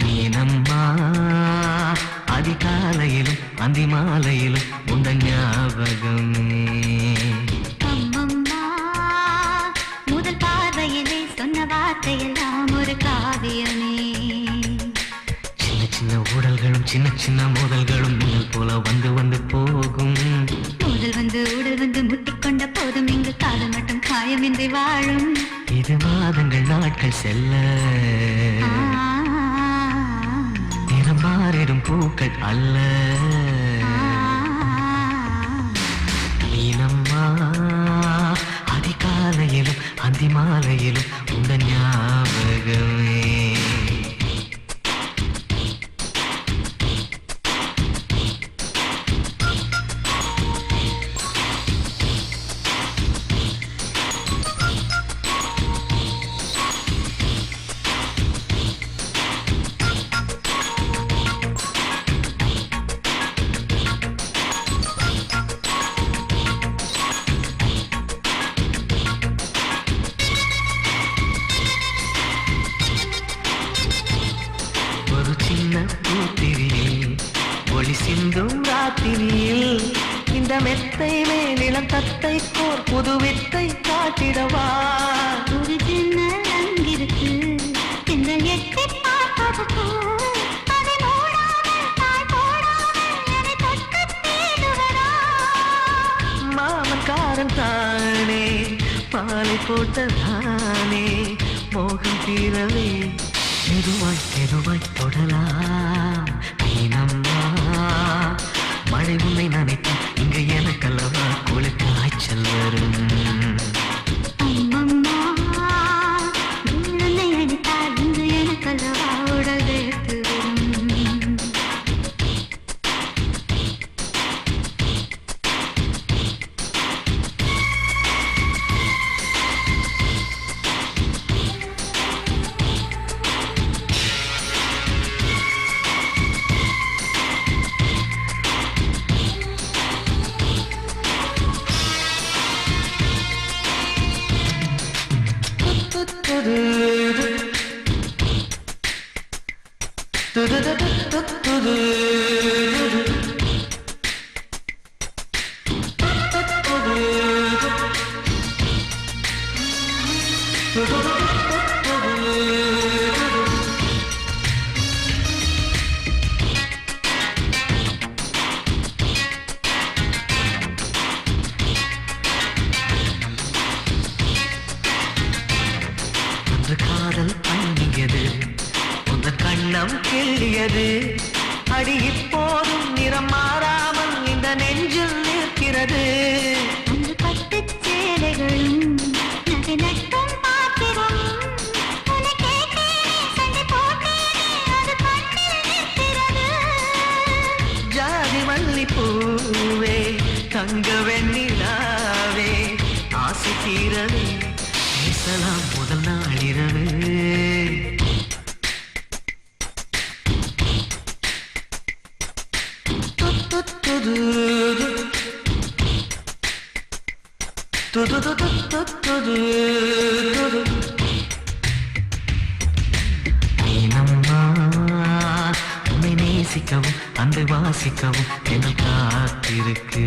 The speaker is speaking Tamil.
நீனம்மா அதிகாலையிலும் அந்தி மாலையிலும் உண்ட ஞாபகமே அம்மம்மா முதல் பார்வையிலே சொன்ன வார்த்தையெல்லாம் ஒரு காவியமே சின்ன சின்ன ஊடல்களும் சின்ன சின்ன மோதல்களும் முதல் போல வந்து வந்து போகும் முதல் வந்து உடல் வந்து முட்டிக்கொண்ட போதும் இங்கு காதல் மட்டும் காயமின்றி வாழும் இது மாதங்கள் நாட்கள் செல்ல நிறம் மாறிடும் பூக்கள் அல்ல நீனம்மா அதிகாலையிலும் அந்தி மாலையிலும் உண்ட ஞாபகமே சின்ன பூத்திரியில் ஒளி சிந்தும் ராத்திரியில் இந்த மெத்தை மேலிடம் தத்தை கோர் புது வித்தை காட்டிடவா ஒரு ஜன்னல் அங்கிருக்கு இந்த எட்டி பார்ப்பதற்கு அதை மூடாமல் தாய் போடாமல் என்னை தொட்டு தேடுவதா மாமக்காரன் தானே பாலை போட்டதானே மோகம் தீரவே மெதுவாய் மெதுவாய் தொடலாம் நீனம்மா மழை உன்னை நினைக்கும் இங்கு எனக்கல்லவா குளிர் காய்ச்சல் வரும் அம்மம்மா உன்னை அடித்தால் இங்கு எனக்கல்லவா உடல் வேர்த்து வரும் காதல் பண்ணியது உந்த கண்ணம் கிள்ளியது அடி இப்போதும் நிறம் மாறாமல் இந்த நெஞ்சில் நிற்கிறது அந்த பட்டு சேலைகளும் நகை நட்டும் பாத்திரம் உன்னை கேட்டேனே சண்டை போட்டேனே அது கண்ணில் நிற்கிறது ஜாதி மல்லி பூவே தங்க வெண்ணிலாவே ஆசை தீரவே பேசலாம் முதல் நாள் இரவு நீனம்மா உன்னை நேசிக்கவும் அன்பை வாசிக்கவும் என்ன காத்திருக்கு